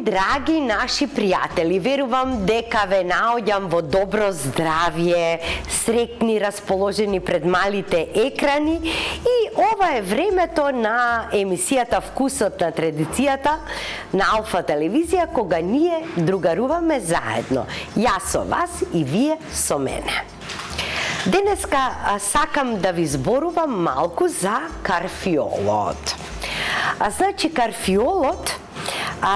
драги наши пријатели, верувам дека ве наоѓам во добро здравје, среќни, расположени пред малите екрани и ова е времето на емисијата Вкусот на традицијата на Алфа телевизија, кога ние другаруваме заедно. Јас со вас и вие со мене. Денеска сакам да ви зборувам малку за карфиолот. Значи, карфиолот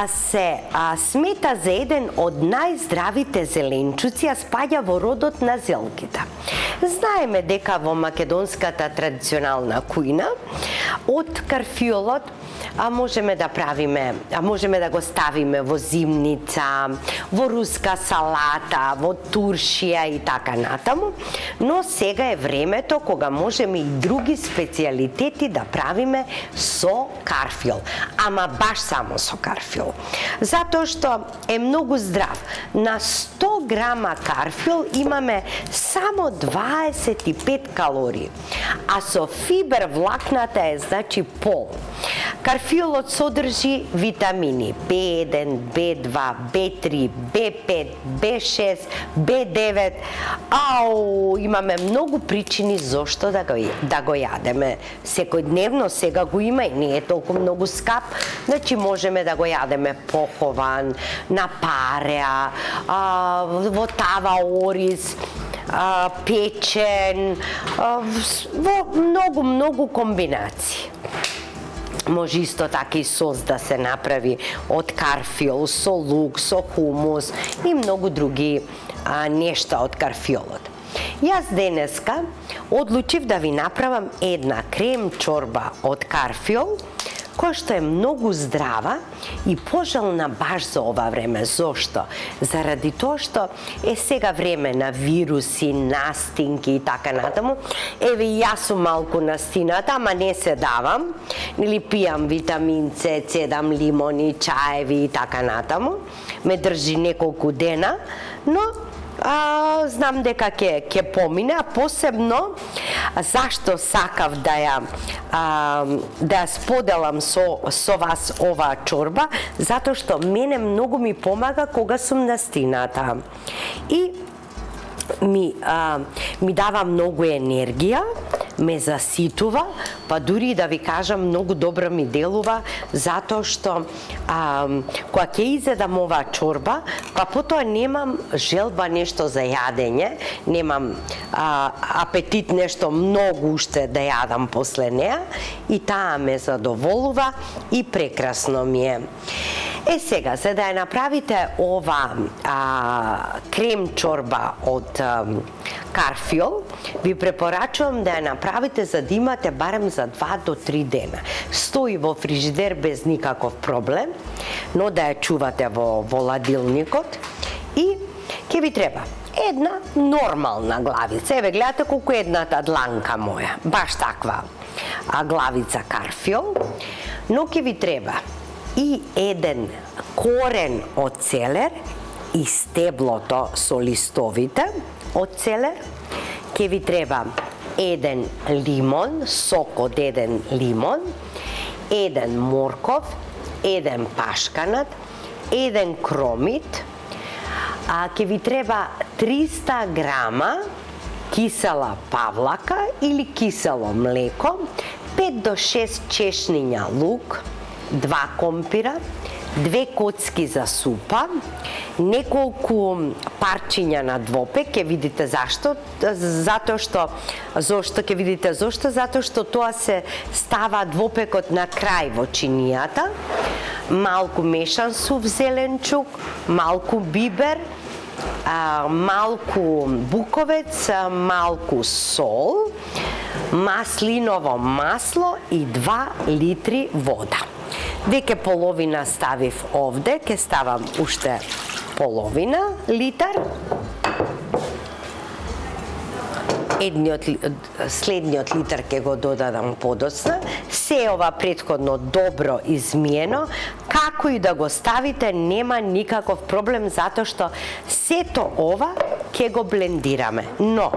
се смета за еден од најздравите зеленчуци, а спаѓа во родот на зелките. Знаеме дека во македонската традиционална кујна од карфиолот можеме да го ставиме во зимница, во руска салата, во туршија и така натаму, но сега е времето кога можеме и други специјалитети да правиме со карфиол, ама баш само со карфиол. Затоа што е многу здрав. На 100 грама карфиол имаме само 25 калории, а со фибер влакната е значи пол. Карфиолот содржи витамини B1, B2, B3, B5, B6, B9. Имаме многу причини зошто да го јадеме. Секојдневно сега го има и не е толку многу скап. Значи можеме да го јадеме похован, на пареа, во тава ориз, печен, во многу комбинации. Може исто така и сос да се направи од карфиол, со лук, со хумус и многу други нешта од карфиолот. Јас денеска одлучив да ви направам една крем чорба од карфиол, која што е многу здрава и пожелна баш за ова време. Зошто? Заради тоа што е сега време на вируси, настинки и така натаму. Еве јас сум малку настината, ама не се давам. Или пијам витамин С, цедам лимони, чаеви и така натаму. Ме држи неколку дена, но знам дека ќе помине, а посебно зашто сакав да ја споделам со вас оваа чорба, затоа што мене многу ми помага кога сум настината. И ми дава многу енергија, ме заситува, па дури да ви кажам многу добро ми делува, затоа што кога ќе изедам оваа чорба, па потоа немам желба нешто за јадење, немам апетит нешто многу уште да јадам после неа и таа ме задоволува и прекрасно ми е. Сега, за да ја направите ова крем чорба од карфиол, ви препорачувам да ја направите за да имате барем за 2 до 3 дена. Стои во фрижидер без никаков проблем, но да ја чувате во ладилникот и ќе ви треба една нормална главица. Еве, гледате колку едната дланка моја, баш таква главица карфиол, но ќе ви треба и еден корен од целер и стеблото со листовите од целер. Ќе ви треба еден лимон, сок од еден лимон, еден морков, еден пашканат, еден кромит, ќе ви треба 300 грама кисела павлака или кисело млеко, 5 до 6 чешниња лук, 2 компира, 2 коцки за супа, неколку парчиња на двопек. Ќе видите зашто, затоа што тоа се става двопекот на крај во чинијата. Малку мешан сув зеленчук, малку бибер, малку буковец, малку сол, маслиново масло и 2 литри вода. Веќе половина ставив овде, ќе ставам уште половина литар. Следниот литар ќе го додадам подоцна. Се ова претходно добро измиено. Како и да го ставите, нема никаков проблем, затоа што сето ова ќе го блендираме. Но,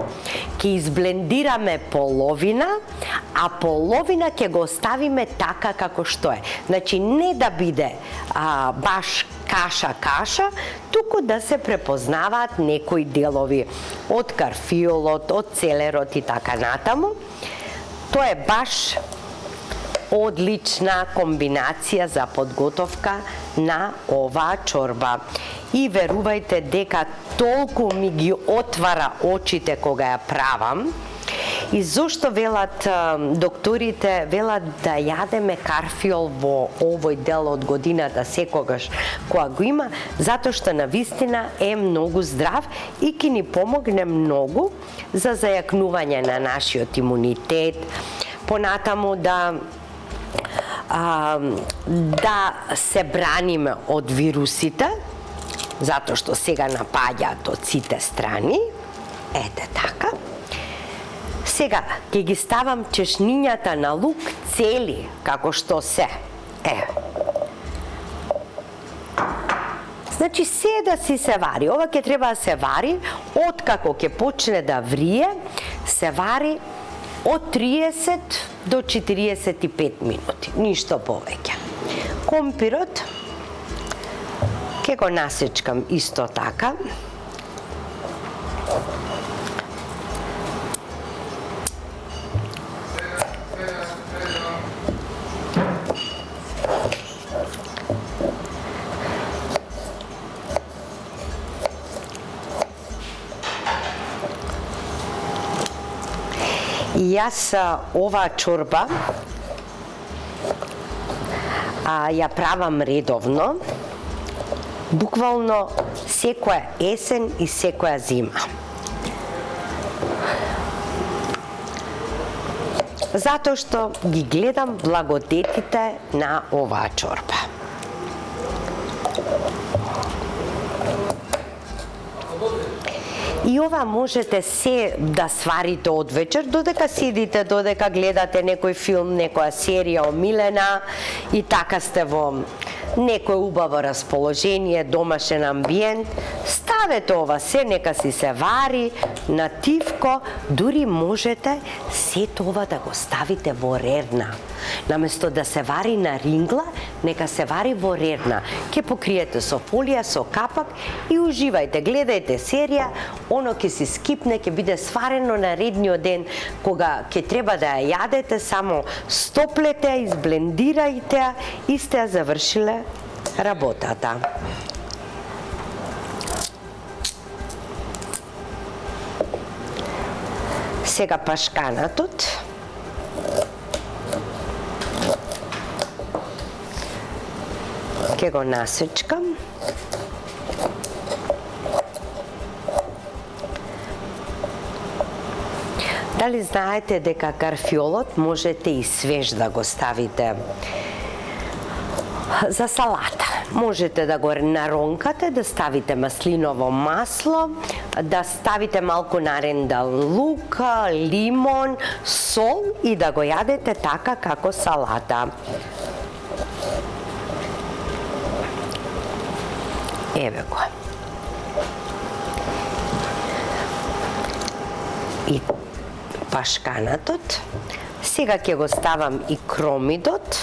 ќе изблендираме половина, а половина ќе го оставиме така како што е. Значи, не да биде баш каша, туку да се препознаваат некои делови од карфиолот, од целерот и така натаму. Тоа е баш одлична комбинација за подготовка на оваа чорба. И верувајте дека толку ми ги отвара очите кога ја правам. И зошто велат докторите, велат да јадеме карфиол во овој дел од годината секогаш кога го има, затоа што навистина е многу здрав и ќе ни помогне многу за зајакнување на нашиот имунитет, понатаму да се браниме од вирусите, затоа што сега напаѓаат од сите страни. Ете така. Сега ќе ги ставам чешнињата на лук цели, како што се. Значи се да си се вари. Ова ќе треба да се вари откако ќе почне да врие, се вари од 30 до 45 минути, ништо повеќе. Компирот ќе го насечкам исто така. И јас оваа чорба ја правам редовно, буквално секоја есен и секоја зима. Затоа што ги гледам благодетите на оваа чорба. И ова можете се да сварите од вечер, додека седите, додека гледате некој филм, некоја серија омилена и така сте во некој убаво расположение, домашен амбиент. Ставете ова се, нека си се вари на тивко, дури можете сето ова да го ставите во рерна. Наместо да се вари на рингла, нека се вари во рерна. Ке покриете со фолија, со капак и уживајте, гледајте серија, оно ќе си скипне, ќе биде сварено на редниот ден, кога ќе треба да ја јадете, само стоплете, изблендирајте и сте ја завршиле работата. Сега пашканатот. Ќе го насечкам. Дали знаете дека карфиолот можете и свеж да го ставите за салата? Можете да го наронкате, да ставите маслиново масло, да ставите малку нарендал лук, лимон, сол и да го јадете така како салата. Еве го. И пашканатот. Сега ќе го ставам и кромидот.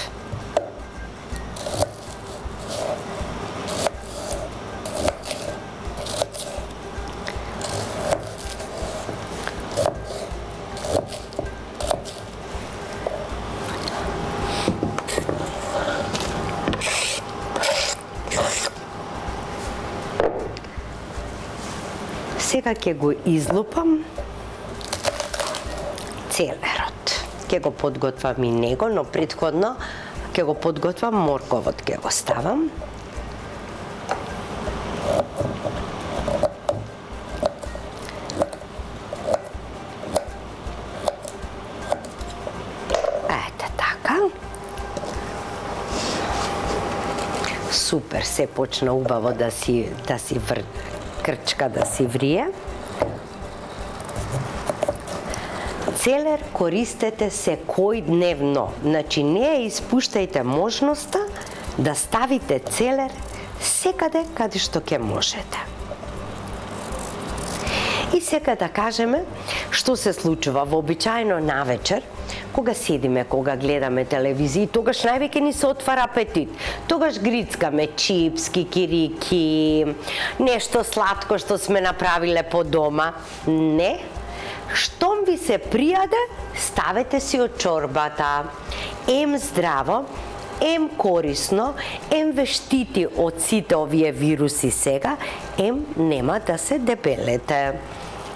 Сега ќе го излупам целерот. Ќе го подготвам и него, но претходно ќе го подготвам морковот, ќе го ставам. Ете така. Супер, се почна убаво да си крчка да си врие. Целер користете секојдневно. Значи не ја испуштајте можноста да ставите целер секаде каде што ќе можете. И сега да кажеме што се случува. Вообичаено навечер, кога седиме, кога гледаме телевизија, тогаш највеќе ни се отвара апетит. Тогаш грицкаме чипски, кирики, нешто сладко што сме направиле по дома. Не. Штом ви се пријаде, ставете си од чорбата. Ем здраво, ем корисно, ем ве штити од сите овие вируси сега, ем нема да се дебелете.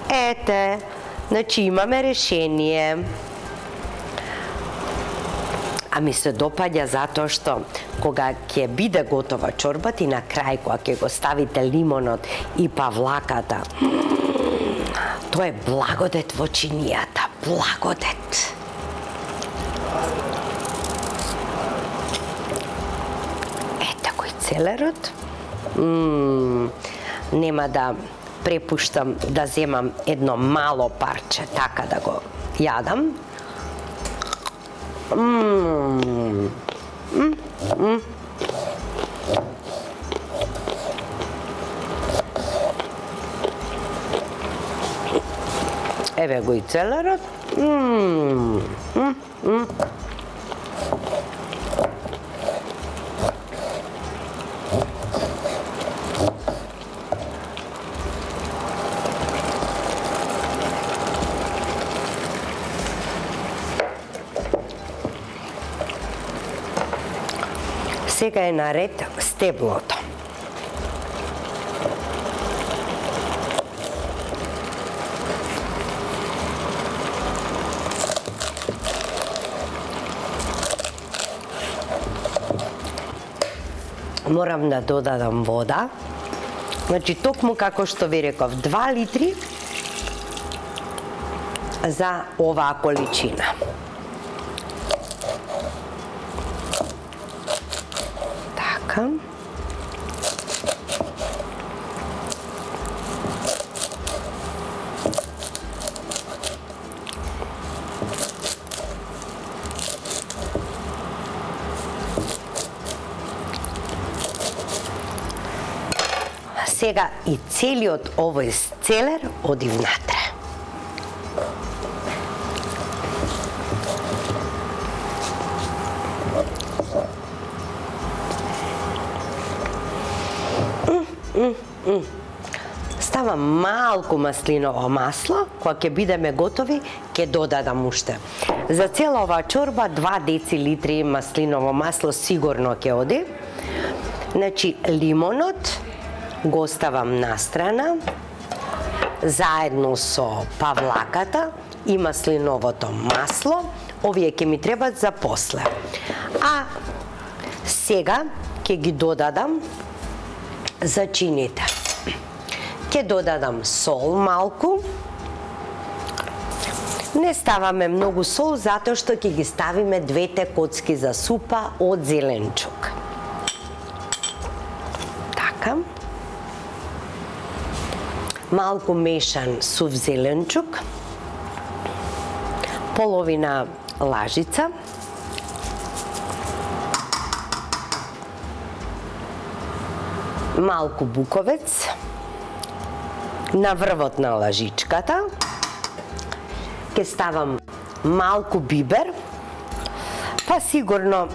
Ете, значи имаме решение. А ми се допаѓа затоа што кога ќе биде готова чорбата и на крај кога ќе го ставите лимонот и павлаката, тоа е благодет во чинијата, благодет. Ете кој целерот. Нема да препуштам да земам едно мало парче, така да го јадам. Еве го и целерот. Сега е наред стеблото. Морам да додадам вода. Значи, токму како што ви реков, 2 литри за оваа количина. Така. Сега и целиот овој целер оди внатре. Ставам малку маслиново масло, кога ќе бидеме готови, ќе додадам уште. За цела оваа чорба 2 децилитри маслиново масло сигурно ќе оди. Значи, лимонот го оставам настрана, заедно со павлаката и маслиновото масло. Овие ќе ми требат за после. А сега ќе ги додадам зачините. Ќе додадам сол малку. Не ставаме многу сол, затоа што ќе ги ставиме 2 коцки за супа од зеленчук. Така. Малку мешан сув зеленчук. Половина лажица. Малку буковец. На врвот на лажичката ќе ставам малку бибер, па сигурно,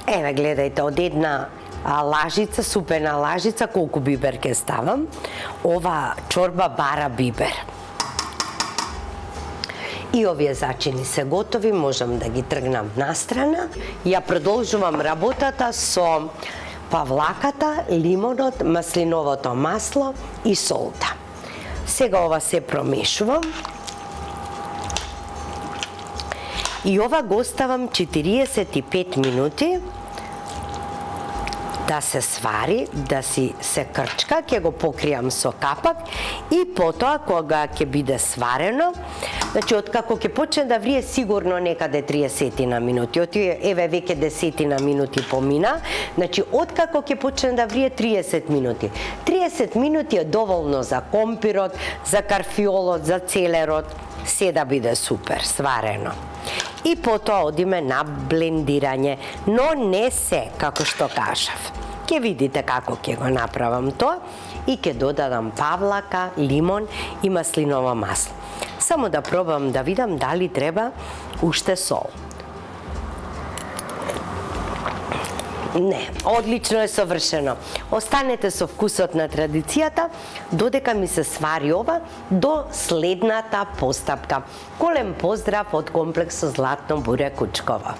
еве гледајте, од една лажица, супена лажица, колку бибер ќе ставам. Ова чорба бара бибер. И овие зачини се готови, можам да ги тргнам настрана. Ја продолжувам работата со павлаката, лимонот, маслиновото масло и солта. Сега ова се промешувам. И ова го оставам 45 минути да се свари, да си се крчка, ќе го покријам со капак и потоа кога ќе биде сварено, значи откако ќе почне да врие сигурно некаде 30 на минути, еве веќе 10 на минути помина, значи откако ќе почне да врие 30 минути. 30 минути е доволно за компирот, за карфиолот, за целерот, се да биде супер сварено. И потоа одиме на блендирање, но не се, како што кажав. Ќе видите како ќе го направам тоа и ќе додадам павлака, лимон и маслиново масло. Само да пробам да видам дали треба уште сол. Не, одлично е совршено. Останете со вкусот на традицијата, додека ми се свари ова до следната постапка. Голем поздрав од комплекс Златно буре Кучково.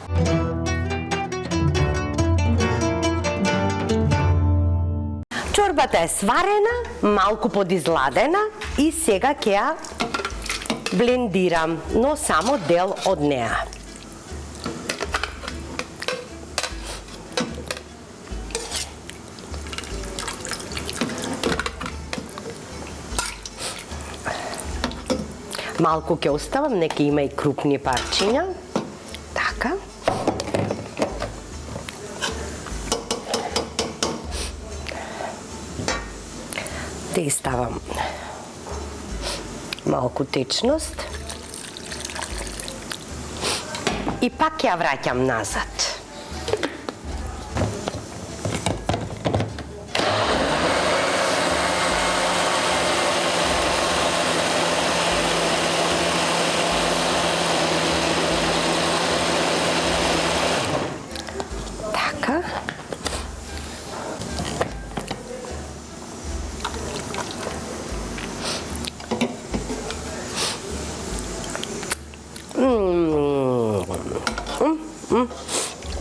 Чорбата е сварена, малку подизладена и сега ќе ја блендирам, но само дел од неа. Малку ќе оставам, нека има и крупни парчиња. Така. Те ставам малку течност. И пак ја враќам назад.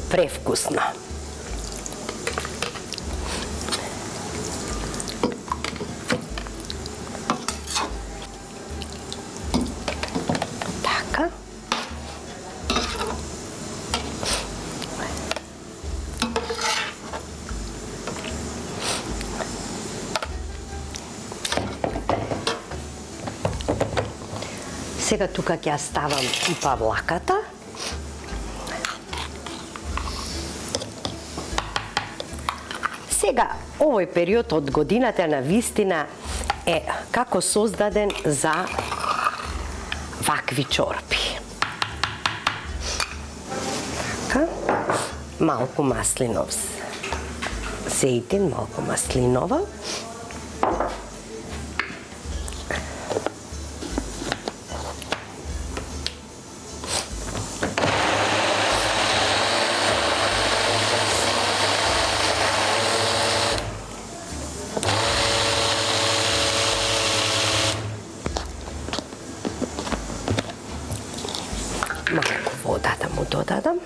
Превкусно. Така. Сега тука ќе ја ставам и павлаката. Сега, овој период од годината на вистина е како создаден за вакви чорби. Така, малку маслинов зејтин, малку маслинова. Малку вода да му додадам.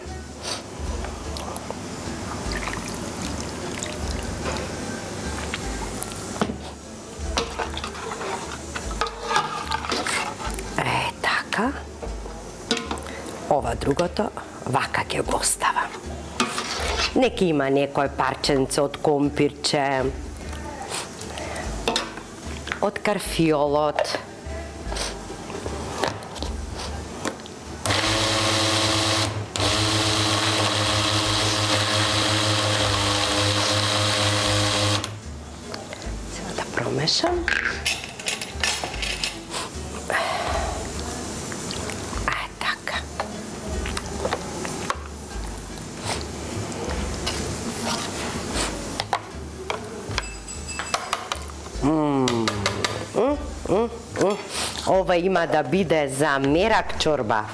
Така. Ова другото, вака ќе го оставам. Нека има некој парченце од компирче, од карфиолот. Промешам. Така. Ова има да биде за мерак чорба.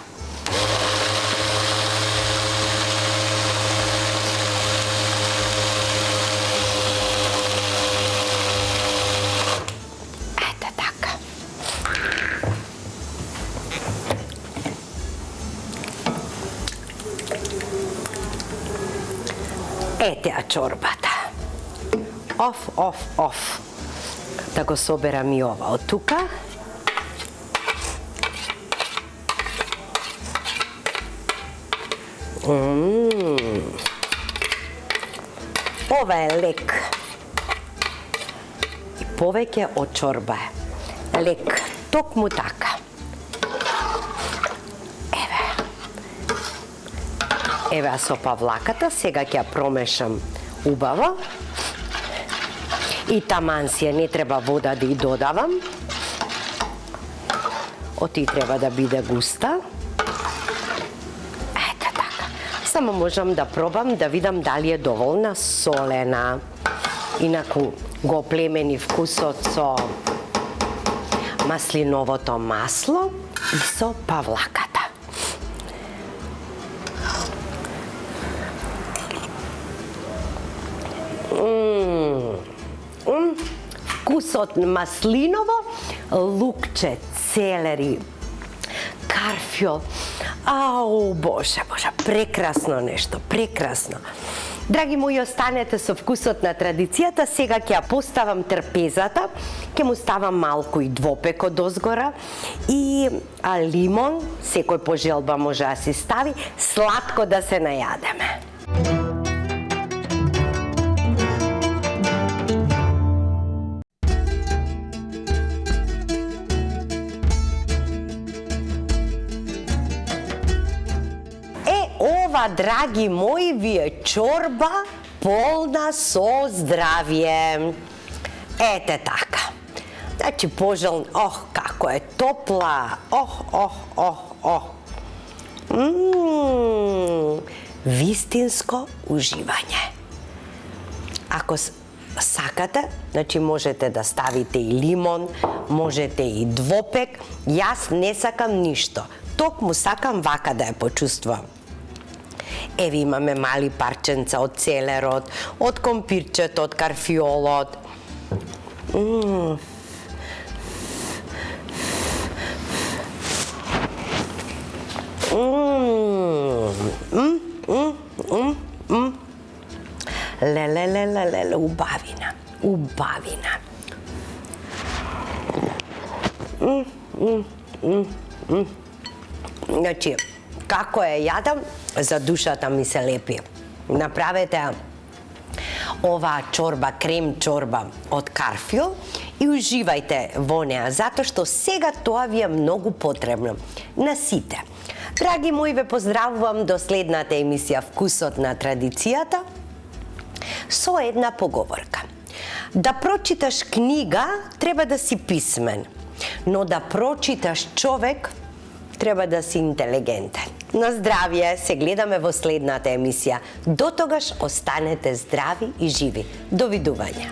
Ете ја чорбата. Оф. Да го соберам и ова од тука. Ова е лек. И повеќе од чорба е. Лек, токму така. Еве со павлаката, сега ќе ја промешам убаво. И таман си не треба вода да ја додавам. Оти треба да биде густа. Ете така. Само можам да пробам да видам дали е доволна солена. Инаку го племени вкусот со маслиновото масло и со павлаката. вкусот маслиново, лукче, целери, карфјол. Ау, Боже, прекрасно нешто, прекрасно. Драги мои, останете со вкусот на традицијата. Сега ќе ја поставам трпезата, ќе му ставам малку и двопек од озгора и лимон, секој по желба може да си стави, сладко да се најадеме. Ова, драги мои, ви е чорба полна со здравје. Ете така. Значи, пожелн, како е топла. Вистинско уживање. Ако сакате, значи можете да ставите и лимон, можете и двопек. Јас не сакам ништо. Токму сакам вака да ја почувствувам. Еве имаме мали парченца од целерот, од компирчето, од карфиолот. Леле, убавина. Значи, како е јадам, за душата ми се лепи. Направете оваа чорба, крем чорба од карфиол и уживајте во неа, затоа што сега тоа ви е многу потребно на сите. Драги мои, ве поздравувам до следната емисија Вкусот на традицијата со една поговорка. Да прочиташ книга треба да си писмен, но да прочиташ човек треба да си интелигентен. На здравје, се гледаме во следната емисија. До тогаш останете здрави и живи. Довидување.